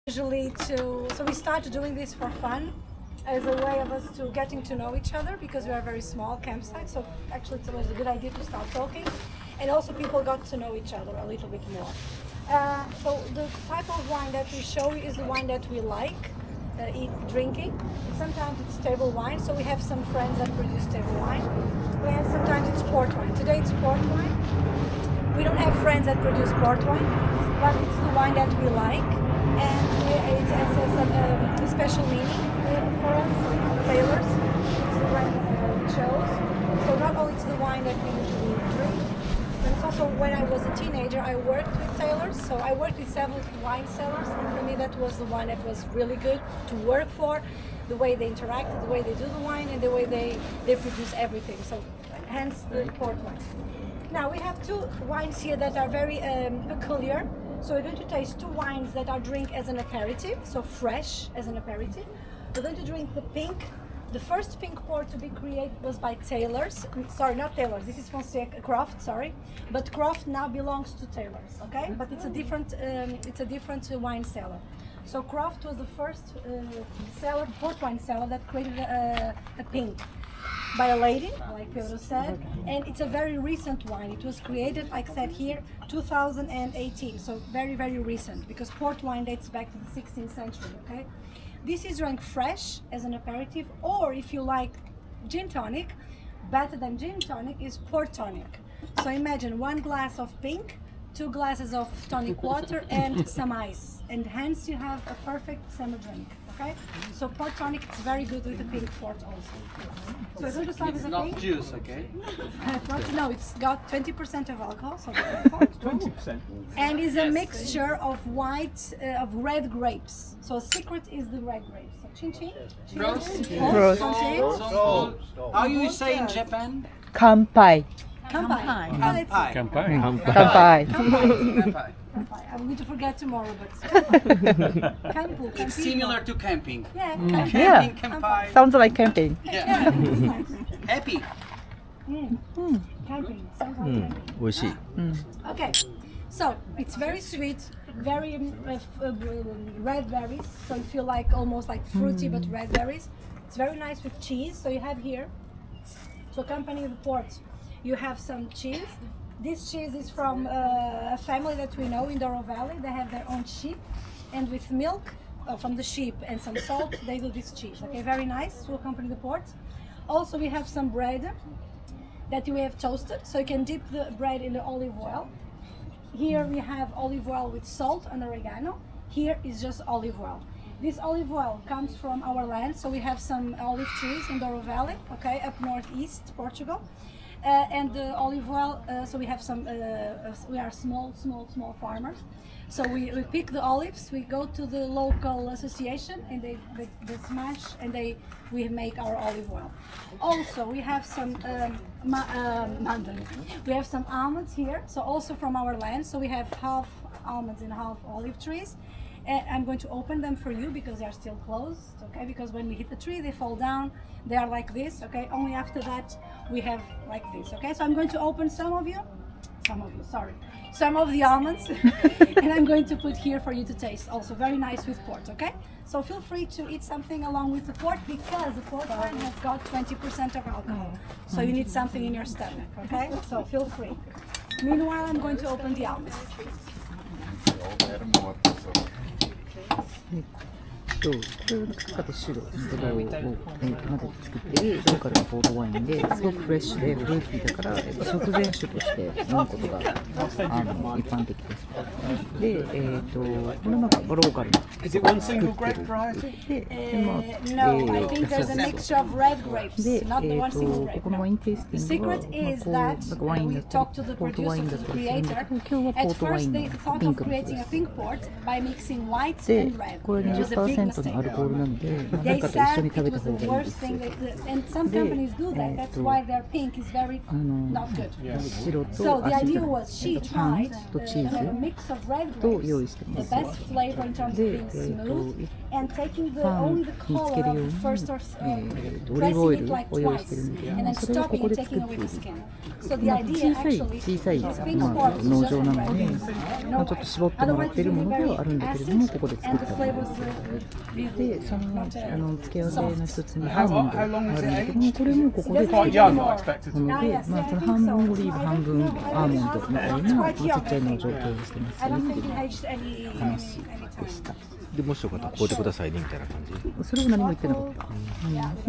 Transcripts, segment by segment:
Usually so we started doing this for fun, as a way of us to getting to know each other, because we are a very small campsite. So actually it was a good idea to start talking, and also people got to know each other a little bit more. So the type of wine that we show you is the wine that we like drinking. Sometimes it's table wine, so we have some friends that produce table wine, and sometimes it's port wine. Today it's port wine. We don't have friends that produce port wine, but it's the wine that we like, and it has a special meaning for us, sailors. It's the wine we chose. So not only it's the wine that we usually drink, but it's also, when I was a teenager, I worked with sailors. So I worked with several wine cellars, and for me that was the one that was really good to work for. The way they interact, the way they do the wine, and the way they produce everything. So hence the port wine. Now we have two wines here that are very peculiar. So we're going to taste two wines that are drink as an aperitif, so fresh as an aperitif. We're going to drink the pink. The first pink port to be created was by Taylor's. Sorry, not Taylor's. This is Fonseca Croft. Sorry, but Croft now belongs to Taylor's. Okay, but it's a different wine cellar. So Croft was the first port wine cellar that created a pink by a lady, like Pedro said, and it's a very recent wine. It was created, like I said here, 2018, so very, very recent, because port wine dates back to the 16th century, okay? This is drank fresh as an aperitif, or if you like gin tonic, better than gin tonic is port tonic. So imagine 1 glass of pink, 2 glasses of tonic water, and some ice, and hence you have a perfect summer drink. Okay, so port tonic is very good with the pink port also. So we're going to start with the pink. It's not juice, okay? No, it's got 20% of alcohol, so 20%. And is a mixture of red grapes. So secret is the red grapes. So chin chin. Prost. How are you say in Japan? Kanpai. Kanpai. Kanpai. I'm going to forget tomorrow, but Campo. It's similar to camping. Yeah, Yeah. Kampai. Sounds like camping. yeah, it's nice. Happy. Camping. Sounds like camping. 美味しい。 Okay, so it's very sweet, very red berries. So you feel like almost like fruity, but red berries. It's very nice with cheese. So you have here, to accompany the port, you have some cheese. This cheese is from a family that we know in Douro Valley. They have their own sheep, and with milk from the sheep and some salt, they do this cheese. Okay, very nice to accompany the port. Also, we have some bread that we have toasted, so you can dip the bread in the olive oil. Here we have olive oil with salt and oregano. Here is just olive oil. This olive oil comes from our land, so we have some olive trees in Douro Valley, okay, up northeast Portugal. And the olive oil, so we have some, we are small farmers. So we pick the olives, we go to the local association, and they smash, and we make our olive oil. Also, we have some we have some almonds here, so also from our land. So we have half almonds and half olive trees. And I'm going to open them for you because they are still closed, okay? Because when we hit the tree, they fall down. They are like this, okay? Only after that we have like this, okay? So I'm going to open some of the almonds, and I'm going to put here for you to taste. Also very nice with port, okay? So feel free to eat something along with the port, because the port wine has got 20% of alcohol. So you need something in your stomach, okay? So feel free. Meanwhile, I'm going to open the almonds. これは赤と白のブドウを混ぜて作っているローカルなポートワインで、すごくフレッシュでフルーティーだから食前酒として飲むことが一般的です。で、この中がローカルな作ってる。No, I think there's a mixture of red grapes, not the one single grape. ここのワインテイステ The ィングは secret is that ワイン we だったり talked to the ポートワイ producer, ンだ to っ the たりするんだ creator. けど、今日はポ At ートワイ first ン they の thought ピン of クの creating a pink port by mixing white で、 and red. これ It was a big 20% のアル mistake. コールなので、 They 誰かと一緒 said に it 食べた was the 方がいいで worst す。 thing, and some companies do that. That's why their pink is very not good. 白と So the あ idea 白 was she パン tried とチー a ズ mix of red と grapes, 用意してま the す。 best flavor in terms of で、 being smooth, and taking パン only に the つけ color るよう of に the first or オリーブオイ pressing ル it like を用意してる twice んだけ and ど then それをこ stopping こ and で作っ taking てい away る the skin. So the まあ idea 小さい actually 小さい is being まあ part of 農 just 場なの red で beans. まあちょっと絞ってもらってるものではあるんだけれどもここで作 And っ the たもの flavors will be でその not 付け合わせの一つにアーモンドがあるんだけどもこれもここで It 作 doesn't っ take た any も more. ので、まあ、その半分オリーブ半分アーモンドみたいな、まあ、ちっちゃい農場を経営してます I よ don't って think い it う aged any 話で time. した。でもしよかったらこうてくださいねみたいな感じ。それを何も言ってなかった。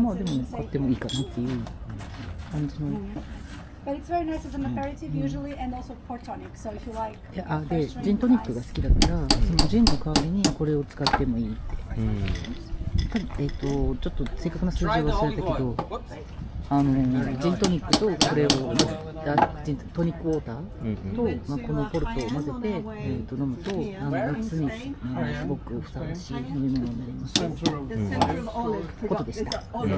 まあでも買ってもいいかなっていう感じの。But it's very nice as an aperitif usually and also port tonic. So if you like で、ジントニックが好きだから、そのジンの代わりにこれを使ってもいいって。ちょっと正確な数字は忘れたけど、ジントニックとこれをトニックウォーターと、まあ、このポルトを混ぜて、飲むと夏にすごくふさわしい飲み物になりますということでした。オリ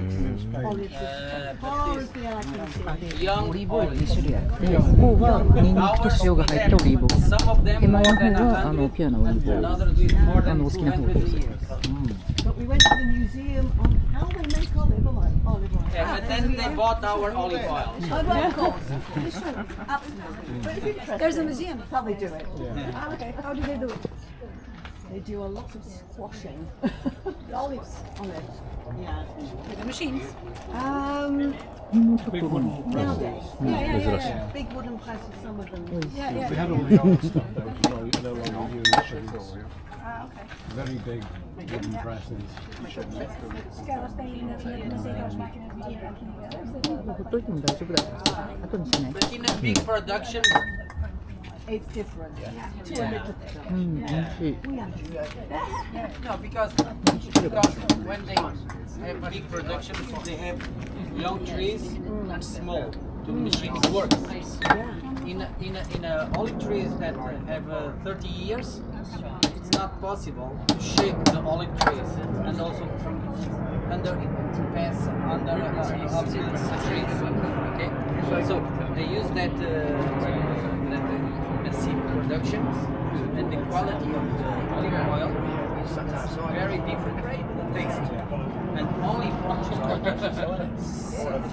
ーブオイル2種類あって、ここはニンニクと塩が入ったオリーブオイル、手前の方はピュアなオリーブオイル、お好きな方をどうぞ。But we went to the museum on how they make olive oil. Yeah, but then they bought our olive oil. Of course. Absolutely. But it's interesting. there's a museum. How they do it. Ah, okay. How do they do it? They do a lot of squashing. The olives. Olive. Yeah. With the machines. もうちょっと飲む。 Nowadays. Yeah. Big wooden presses, some of them. Yeah. We had all the old stuff that we no longer use. Ah, okay. Very big wooden presses. Aquelas têm, não sei aquelas máquinas de aqui. ほっといても大丈夫だから後にしない。 But in a big production, It's different. To a little bit. 美味しい。 no, because when they have big productions, they have young trees and small. The machines work. In a olive trees that have 30 years, it's not possible to shake the olive trees and also from under pass under of the trees. Okay, so they use that massive production, and the quality of the olive oil is very different. The taste. And only a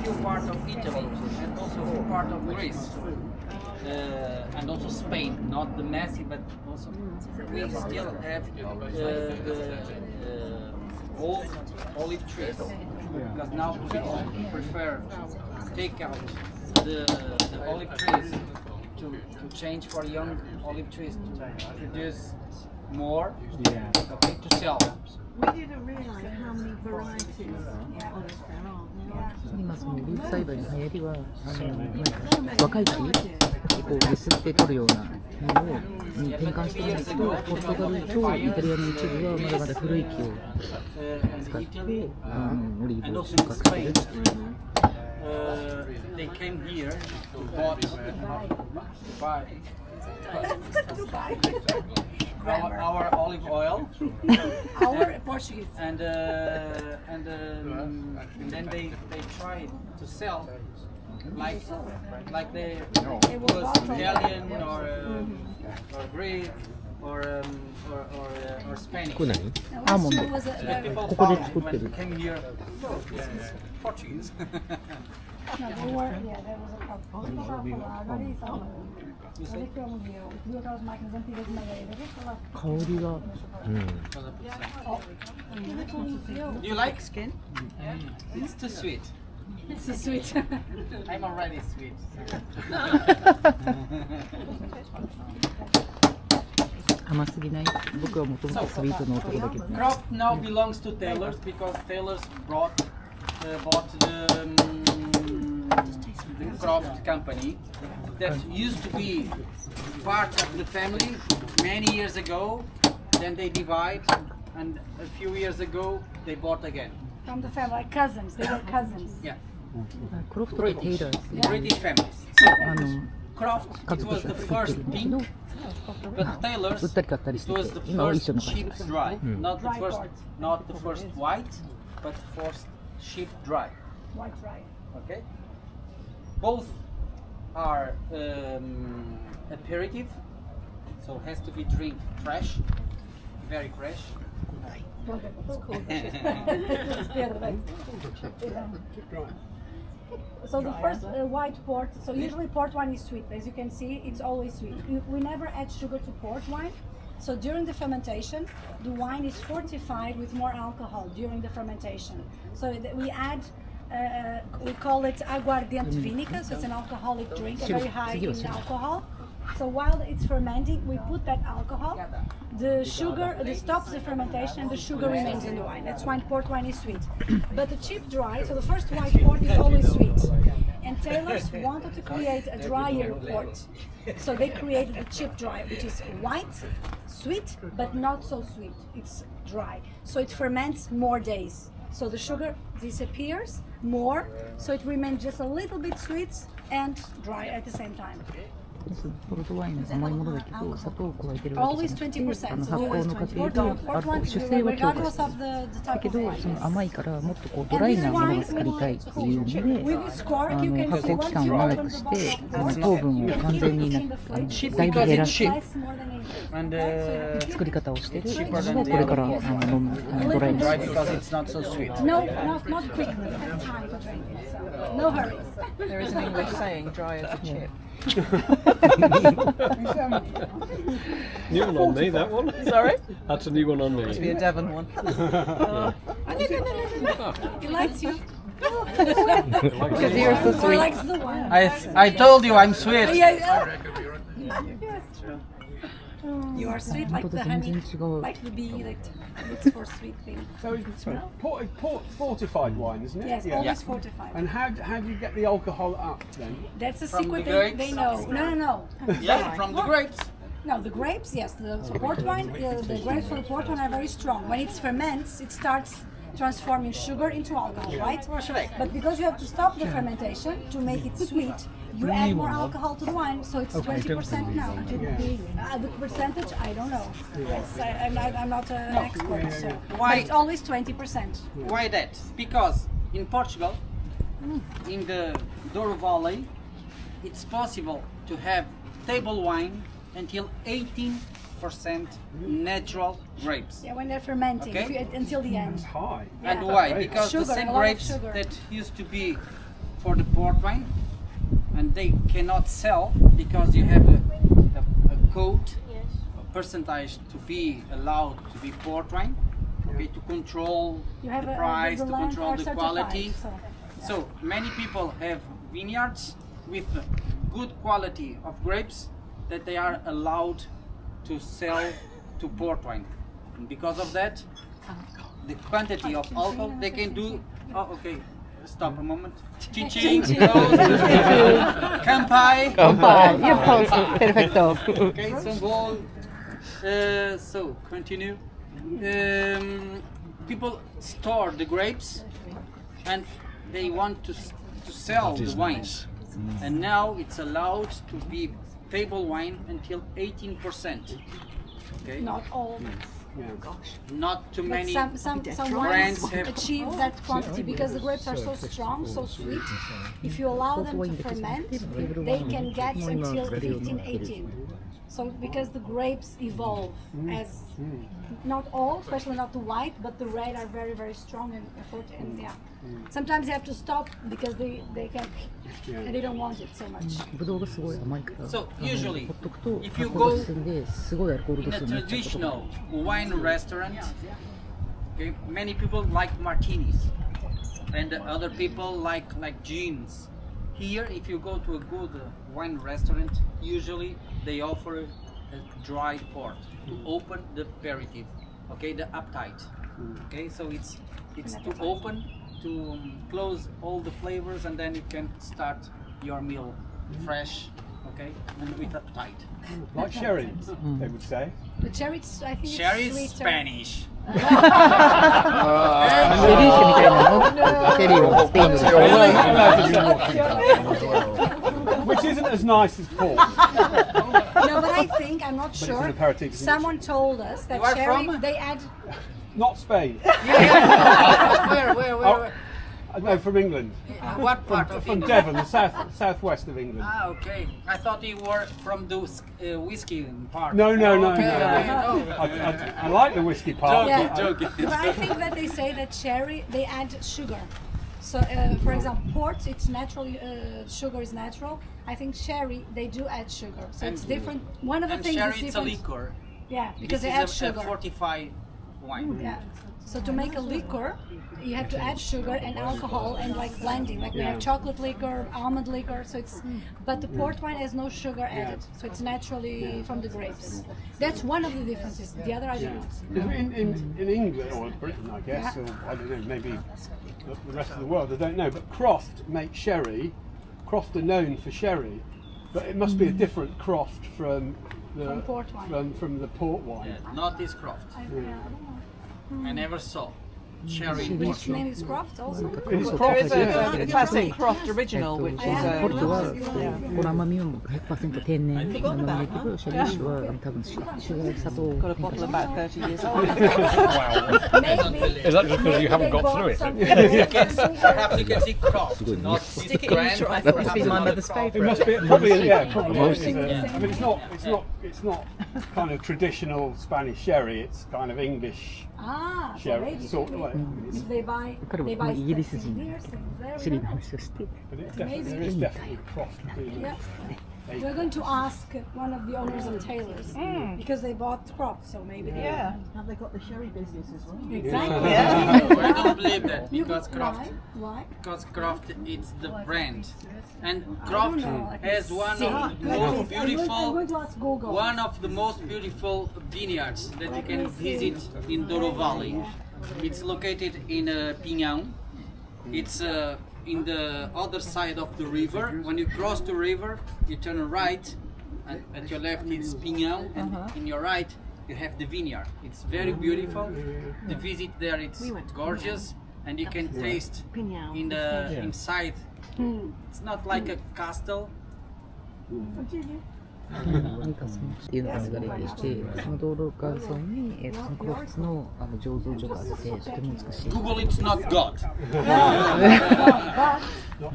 few parts of Italy and also a few parts of Greece and also Spain, not the messy, but also we still have old olive trees because now people prefer take out the olive trees to change for young olive trees to produce more, okay, to sell. We didn't realise how many varieties of olive there are. 今そのリーフ栽培の流行りは若い木こう揺すって取るようなのをに転換してないとポルトガルとイタリアの一部はまだまだ古い木を使ってオリーブを収穫してる。They came here to buy our olive oil. Our Portuguese. And then they tried to sell like they was Italian or Greek or Spanish. これ何？ Almond. Last year was a People ここで thought 作って when る。 they came here, oh, this is Portuguese. no, they were, yeah, there was a problem. Agora isso, olha que é o museu. Viu aquelas máquinas antigas de madeira? Deixa eu falar. 香りが Do you like skin? It's too sweet. It's so sweet. I'm already sweet. 甘すぎない。僕はもともとスイートの男だけどね。 Crop now belongs to tailors because tailors bought the Croft company that used to be part of the family many years ago. Then they divide, and a few years ago they bought again. From the family, like cousins. They were cousins. Yeah, クロフトとテイラーですね。 British families. あの Croft, 家 it 族と was して the 作って first るんだけど pink, but tailors, 売ったり買ったりし it て was て the 今は一緒 first の会社 sheep です。 dry, not the Dry first, part. not the first white, but first sheep dry. White rye. Okay, both are aperitif, so has to be drink fresh, very fresh, So the first white port, so usually port wine is sweet. As you can see, it's always sweet. We never add sugar to port wine. So during the fermentation, the wine is fortified with more alcohol during the fermentation. So we add, we call it aguardiente vinica, so it's an alcoholic drink, very high in alcohol. So while it's fermenting, we put that alcohol, the sugar, stops the fermentation and the sugar remains in the wine. That's why port wine is sweet. But the cheap dry, so the first white port is always sweet. And tailors wanted to create a drier port. So they created a cheap dry, which is white, sweet, but not so sweet. It's dry. So it ferments more days. So the sugar disappears more, so it remains just a little bit sweet and dry at the same time. ポルトワインの甘いものだけど砂糖を加えてるわけ Always じゃなくて、 20%. 発酵の過程で主成は強化してる。だけどその甘いからもっとこうドライなものが作りたいっていうので、発酵期間を長くして糖分を完全にだいぶ減らす作り方をしてるのをこれから飲むドライにしてる。 No, not quickly. Have time to drink it. So no hurry. There is an English saying, dry as a chip. New one on me, that one. Sorry? That's a new one on Must be me. a Devon one. He likes you. Because you're so He sweet. likes the wine. I told you I'm sweet. Yes, true. You are sweet like the honey, 全然違う。 like the bee that looks for sweet things. So port fortified wine, isn't it? Yes, always fortified. And how do you get the alcohol up then? That's a From secret the they grapes? know. No. Yeah, from the grapes. No, the grapes, yes. The port wine, the grapes for the port wine are very strong. When it ferments, it starts transforming sugar into alcohol, right? But because you have to stop the fermentation to make it sweet, you add more alcohol to the wine, so it's 20% now. The percentage, I don't know. I'm not an expert, so. Why? But it's always 20%. Why that? Because in Portugal, in the Douro Valley, it's possible to have table wine until 18% natural grapes. Yeah, when they're fermenting, Okay. if you, until the end. High. And Yeah. why? Because Sugar, the same a lot of grapes sugar. that used to be for the port wine, and they cannot sell because you have a code, a percentage to be allowed to be port wine, okay, to control You have the a, price, the to lands control are the certified, quality. So. So many people have vineyards with good quality of grapes that they are allowed to sell to port wine. And because of that, the quantity of alcohol they can do. Oh, okay. Stop a moment. Ching-ching. Kampai. Perfecto. Okay, some ball. So continue. People store the grapes and they want to sell the wines. And now it's allowed to be table wine until 18%. Okay, Not all. not too But many. some brands wines have- achieve that quantity because the grapes are so strong, so sweet. If you allow them to ferment, they can get until 15, 18. So because the grapes evolve as not all, especially not the white, but the red are very, very strong and yeah. Sometimes you have to stop because they can and they don't want it so much. ブドウがすごい甘いから、 So usually, ほっとくと if you 発酵 go が進んですごいアルコール in 度 a 数になっちゃうことが traditional wine restaurant, okay, many people like martinis, and other people like gins. Here, if you go to a good wine restaurant, usually they offer a dry port to open the aperitif, okay, the appetite. Okay, so it's to open, to close all the flavors, and then you can start your meal fresh, okay, and with appetite. Like sherry, they would say. The cherry, I think Sherry it's is sweeter. Spanish. シェリー酒みたいなのシェリーはスペインの Which isn't as nice as port. No, but I think, I'm not it's sure. an aperitif, isn't it? Someone told us that You are sherry, from? they add Not Spain. Where? No, from England. What part of From England? Devon, the southwest of England. Ah, okay. I thought you were from the whiskey part. No. Okay, No. okay, I like the whiskey part. Yeah. Joking. But I think that they say that sherry, they add sugar. So, for example, port, it's natural, sugar is natural. I think sherry, they do add sugar. So it's different. One of the And things sherry, is it's a different. liquor. Yeah, because This they add is sugar. a fortified wine. Yeah. So to make a liquor, you have to add sugar and alcohol and like blending. Like we have chocolate liquor, almond liquor. So it's, but the port wine has no sugar added. So it's naturally from the grapes. That's one of the differences. The other I don't know. In England, or Britain, I guess, or I don't know, maybe the rest of the world, I don't know, but Croft make sherry. Croft are known for sherry, but it must be a different Croft from the From port wine. from the port wine. Yeah, not this Croft. I don't know. I never saw cherry in Which Portugal. name is Croft also? It is There Croft, is yeah. a classic Croft original, which is ポルトは yeah. この甘みはもう 100% 天然の甘みだけど、シャリー酒は多分砂糖を got a bottle about 30 years old. Maybe. Is that just because you haven't got through it? Perhaps you can see Croft, not this brand. That must be my mother's It favourite. must be probably I mean, it's not kind of traditional Spanish sherry. It's kind of English Ah, so sherry maybe. sort of way. If they buy, 彼 they は buy イギリス things 人 here, things there. シェリーの話をして But it's definitely, there is definitely Croft being Yeah. We're going to ask one of the owners of Taylor's because they bought Croft, so maybe they Yeah. Have they got the sherry business as well? Exactly. I don't believe that You because could Croft, try. Why? because Croft, it's the brand, and I Croft don't know, like has one see. of the Like most this. I'm beautiful, going to ask Google. one of the most beautiful vineyards that you can visit in Douro Valley. It's located in Pinhão. It's in the other side of the river. When you cross the river, you turn right, and at your left it's Pinhão, and in your right you have the vineyard. It's very beautiful. The visit there, it's gorgeous, and you can taste in the inside. It's not like a castle. っていうのが流れていて、その道路側沿いに、そのクロフツの醸造所があって、とても美しい。 Google, it's not God.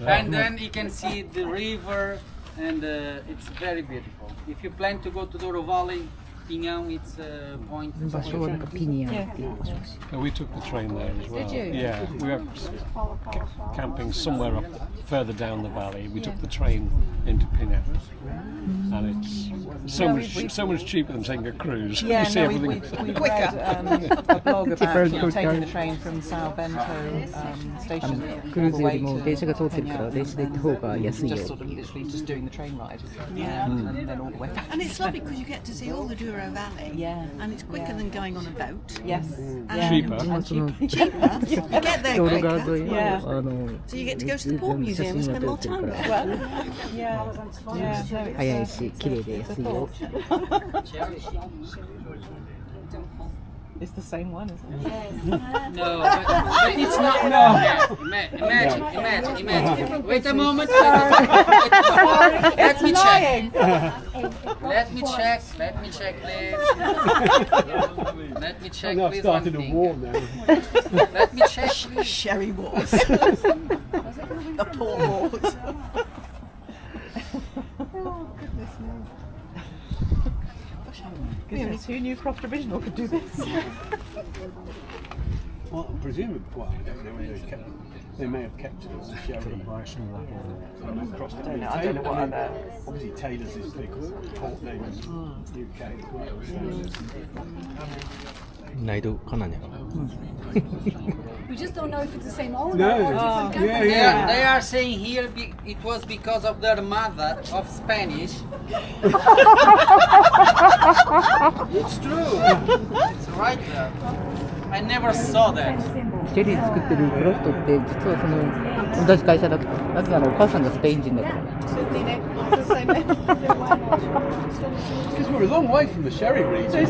And then you can see the river, and it's very beautiful. If you plan to go to Douro Valley, Pinhão, it's a point. 場所はなんかピニアンっていう場所らしい。 We took the train there as well. Did you? Yeah, we were camping somewhere up further down the valley. We took the train into Pinhão, and it's so much cheaper than taking a cruise. Yeah, you see no, everything. we read a blog about taking the train from Sao Bento station クルー all ズ the よ way りも to 電車が通ってるから電車で行った方が安いよ just sort of literally just doing the train ride. Yeah. And then all the way back. And it's lovely because you get to see all the Douro Valley. Yeah. And it's quicker than going on a boat. Yes. Cheaper. その Cheaper. You get there 道路側 quicker. 沿いの So you get to go to the port 写 museum 真 and が spend 撮 more ってるか time ら there. Yeah. Yeah. No, it's, 早いし綺麗で安いよ it's the same one, isn't it? No, but it's not. No. Imagine. Wait a moment. Let me check. Let me check, please. Let me check, I've please. One started a thing. war now. Let me check, please. Sherry wars. The port wars. Goodness, who knew Croft Original could do this? Well, presumably, well, I don't know whether they may have kept it as a sherry. Across the I don't know what other. Obviously, Taylor's is the port name in the UK as well. ナイドカナニャ We just don't know if it's the same owner No. or different company. Yeah. They are saying here it was because of the Armada of Spanish. It's true. It's right there. I never saw that. シェリー作ってるクロフトって実はその同じ会社だけどなぜならお母さんがスペイン人だから Because we're a long way from the sherry region. So is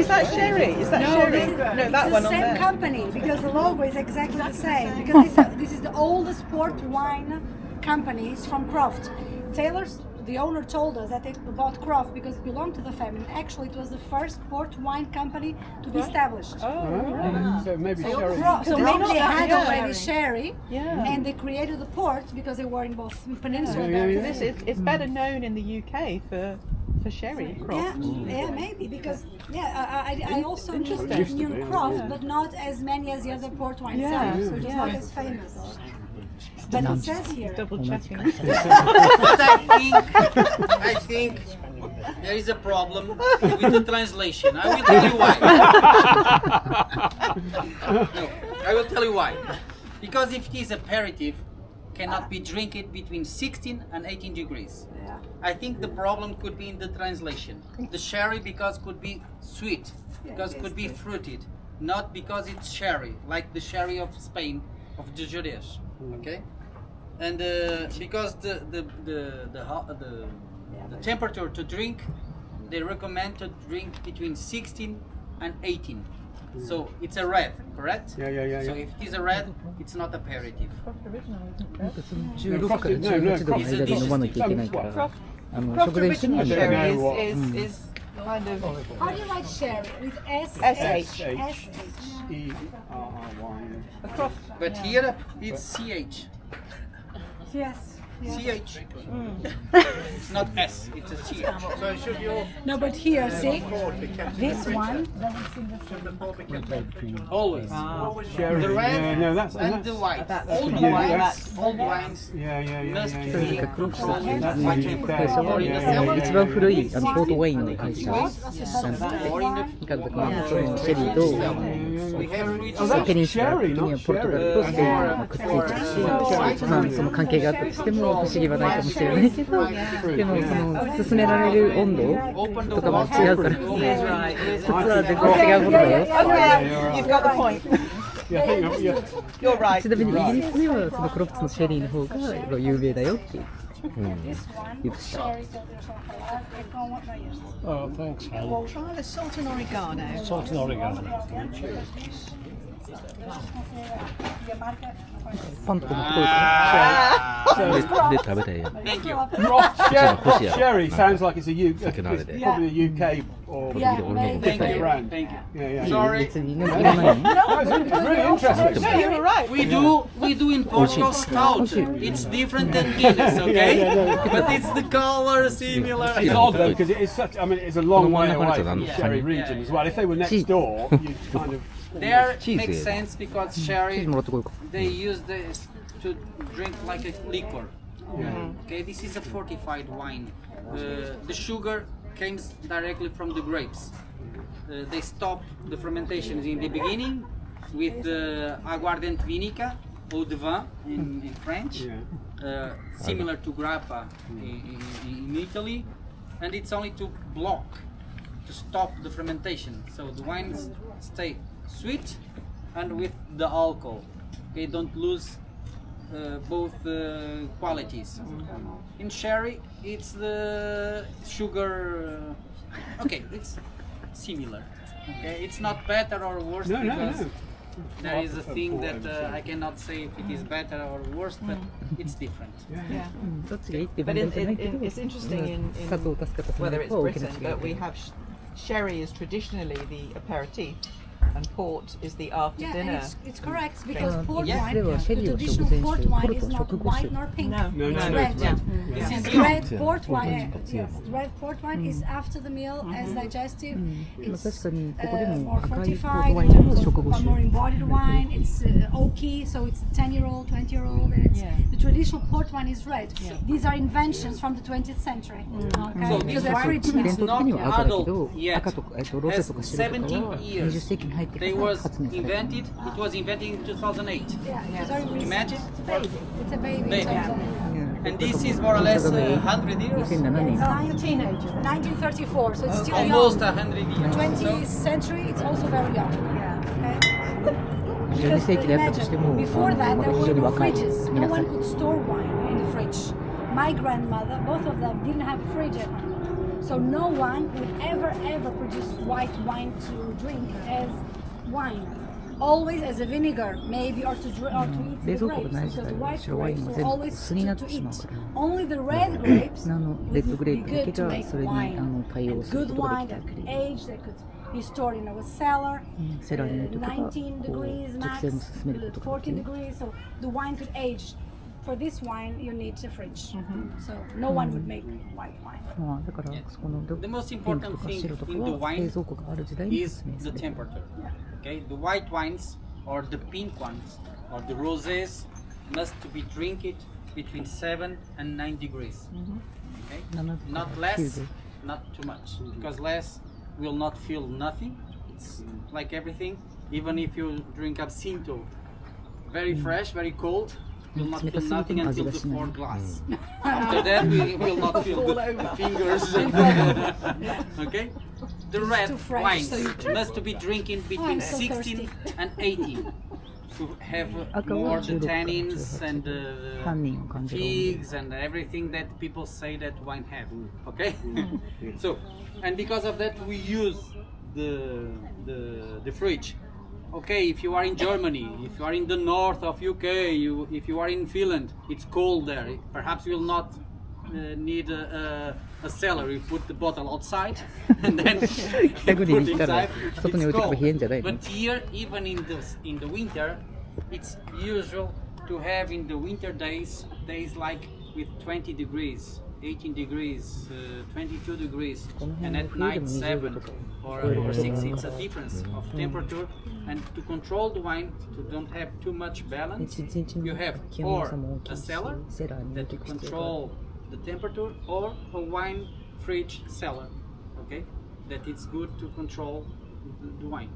that sherry? Is that sherry? No, that It's one the on same there. company because the logo is exactly the same. Because this is the oldest port wine company. It's from Croft. Taylor's, the owner told us that they bought Croft because it belonged to the family. Actually, it was the first port wine company to be established. So maybe sherry. So So maybe it's they not had sherry. already sherry, Yeah. and they created the port because they were in both Peninsula. Yeah, yeah, America. yeah. It's better known in the UK for sherry. Yeah, maybe because I also Interesting. knew Used to be, Croft, yeah. but not as many as the other port wine Yeah, sellers, so it's not yeah. as famous. But it says here. Double checking. But I think there is a problem with the translation. I will tell you why. No, I will tell you why. Because if it is aperitif, cannot be drinking between 16 and 18 degrees. Yeah. I think the problem could be in the translation. The sherry because could be sweet, because could be fruited, not because it's sherry, like the sherry of Spain, of the Jerez. Okay, and because the temperature to drink, they recommend to drink between 16 and 18. So it's a red, correct? Yeah. So if it is a red, it's not aperitif. なんかその16から18度の間で飲まなきゃいけないから、食前酒には Sherry I don't know what- is kind of How do you write sherry? With S? SH. H-E-R-R-Y. But here it's CH. Yes. CH. It's not S, it's a CH. So should your No, but here, see, board be kept this one. should the board be kept Always. Sherry. The red Yeah, no, that's and the white. Old yeah, wines, old wines. Yeah. Must それ be なんかクロックスっていう controlled 会社は一番古いポートワインの会社なんで、 or in the なんかそのシェリーと we have reached ペニンシュラ的にはポルトガルとスペインがくっついてるし、まあその関係があったとしても不思議はないかもしれないけど、でもその勧められる温度とかも違うから、普通は全然違うものだよ。 You've got the point. Yeah, I think You're right. ちなみにイギリスではそのクロップスのシェリーの方が有名だよっていう。 This one, sherry traditional color. Oh, thanks, Helen. Try the salt and oregano. Salt and oregano. パンとかもこういうか。で食べたいやん。 Thank you. Croft sherry sounds like it's Second holiday. it's probably a UK or Yeah, maybe. Thank you. brand. Thank you. Yeah. Sorry. 別になんかいらない。 No, it's really interesting. No, you were right. We do in Portugal stout. It's different than Guinness, okay? But it's the color similar. It's odd though because it is such. I mean, it's a long way away from the Yeah. sherry region as well. If they were next door, you'd kind of. There Cheese makes is- sense because チー sherry ズもらってこようか。 they use this to drink like a liquor. Okay, this is a fortified wine. The sugar comes directly from the grapes. They stop the fermentation in the beginning with the aguardente vinica ou de vin in French, similar to grappa in Italy, and it's only to block, to stop the fermentation. So the wines stay sweet and with the alcohol. Okay, don't lose both qualities. In sherry, it's the sugar. Okay, it's similar. Okay, it's not better or worse No. because there is a thing that I cannot say if it is better or worse, but it's different. どっちがいいっていう But 問題じゃないけど、 it's interesting in 砂糖を足すか足さな whether い it's かは大きな Britain, 違い but we で。 have sherry is traditionally the aperitif, and port is the after Yeah, dinner. and it's correct because port Yeah. wine, ではシェ the リーは食 traditional 前 port 酒、ポ wine ル is トは not 食後 white 酒。 nor pink. No, No, It's no, red. no. This is Red good. port wine, yes, red port wine is after the meal as digestive. まあ It's 確かにここで more も赤いポー fortified トワイ in ンも terms 食後 of a 酒。 more embodied wine. It's oaky, so it's 10-year-old, 20-year-old, and it's, Yeah. the traditional port wine is red. These are inventions from the 20th century. Okay, So because this they're wine fridge 伝 is now. 統的には赤だけど not adult、yet. 赤とかロゼとか白とか Has は 17 20世紀に入ってか They ら was 発明された。 invented. It was invented in 2008. Yeah, it's very recent. Imagine. Baby. It's a baby. Baby. in terms of- And this is more or less 100 years. 2007年。 1934, so it's still Almost young. 100 years. 20th century, it's also very young. Okay? 12世紀であったとしても、 Before that, まだ there 非常 were に no 若い fridges. No 皆さ one ん。 could store wine in the fridge. My grandmother, both of them, didn't have a fridge at home. So no one would ever produce white wine to drink as wine. always as a vinegar, maybe, or to eat the 冷蔵庫が grapes, ない時 because 代 the は white 白ワイン grapes も were 全部 always 酢になっ to てしまう eat. から Only the red grapes レッドグレー would プ be だけ good じ to ゃ make それに wine. 対応する Good ことが wine で that き could た age, that could be stored in our cellar. セラーに入れとかこう 19 degrees 熟成も max, 進めることができ 14 る degrees, so the wine could age. For this wine, you need a fridge. So no one would make white wine. まあだからそこのピ The ン most クと important か thing 白とか in the は wine 冷蔵庫がある時代に is 説明す the る temperature. Okay, the white wines or the pink ones or the rosés must to be drink it between 7 and 9 degrees. Okay, 7 not 9 less, 度 not too much, because less will not feel nothing. It's like everything. Even if you drink absinto, very fresh, very cold, will not feel nothing until the fourth glass. After that, we will not feel the fingers. Okay. The red too fresh, wines so you must to be drinking between I'm so 16 thirsty. and 18 to have more the tannins and the 犯人を感じる温 figs and everything that people say that wine have. Okay. So, and because of that, we use the fridge. Okay, if you are in Germany, if you are in the north of UK, if you are in Finland, it's cold there. Perhaps you will not need a cellar. You put the bottle outside and then you 北 put 国に行ったら inside. 外に置い It's ておけば cold. 冷えんじゃないの But here, even in the winter, it's usual to have in the winter days like with 20 degrees, 18 degrees, 22 degrees, and at night 7 or 6. It's a difference of temperature, and to control the wine, to don't have too much balance, 一日 you の have 気温 or 差も大き a いし cellar セラーに置い that て to おく必要がある control the temperature, or a wine fridge cellar, okay, that it's good to control the wine.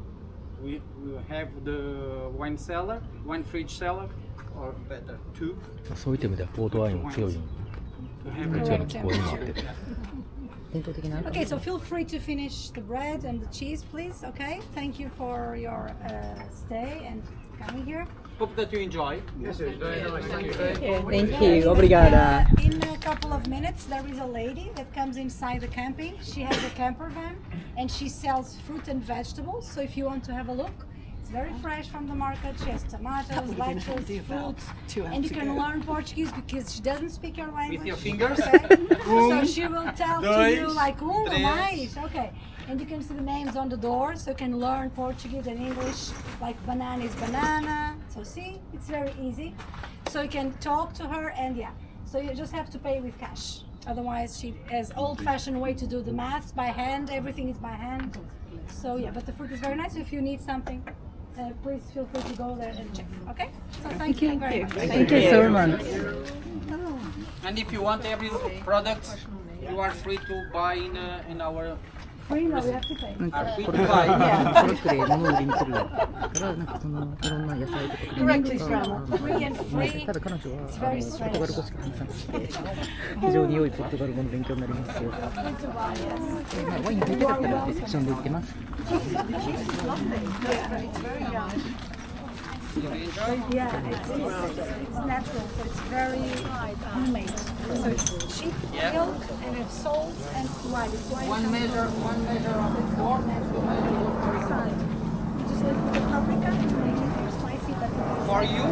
We have the wine cellar, wine fridge cellar, or better two, そういう点ではポートワインも強い to have うち a わの気候にもあって伝統的な Okay, so feel free to finish the bread and the cheese, please. Okay, thank you for your stay and coming here. Hope that you enjoy. Yes, it was very nice. Thank you very much. Thank you, obrigada. In a couple of minutes, there is a lady that comes inside the camping. She has a camper van and she sells fruit and vegetables. So if you want to have a look, it's very fresh from the market. She has tomatoes, lettuce, fruits, and you can learn Portuguese because she doesn't speak your language. With your fingers. Okay? So she will tell to you dois, like, oh, três." nice, okay. And you can see the names on the door, so you can learn Portuguese and English. Like banana is banana. So see, it's very easy. So you can talk to her, and yeah. So you just have to pay with cash. Otherwise, she has old-fashioned way to do the maths by hand. Everything is by hand. So yeah, but the fruit is very nice. If you need something, please feel free to go there and check. Okay? So thank you very much. Thank you so much. And if you want every product, you are free to buy in our. Free, no, we have to pay. なんか Are free ポ to ルトガル buy. トラックで物を売りに来るからなんかそのいろんな野菜とか果物とか Free and free. ただ彼女は It's ポ very ルトガル語 strange. しか話さなくて非常に良いポルトガル語の勉強になりますよ。まあワイン入ってだったらレセプションで売ってます。 Yeah, it's natural, so it's very homemade. So it's cheap milk and it's salt and wine. It's wine. One measure of it, 4 Just like the paprika to make it more spicy, but for you.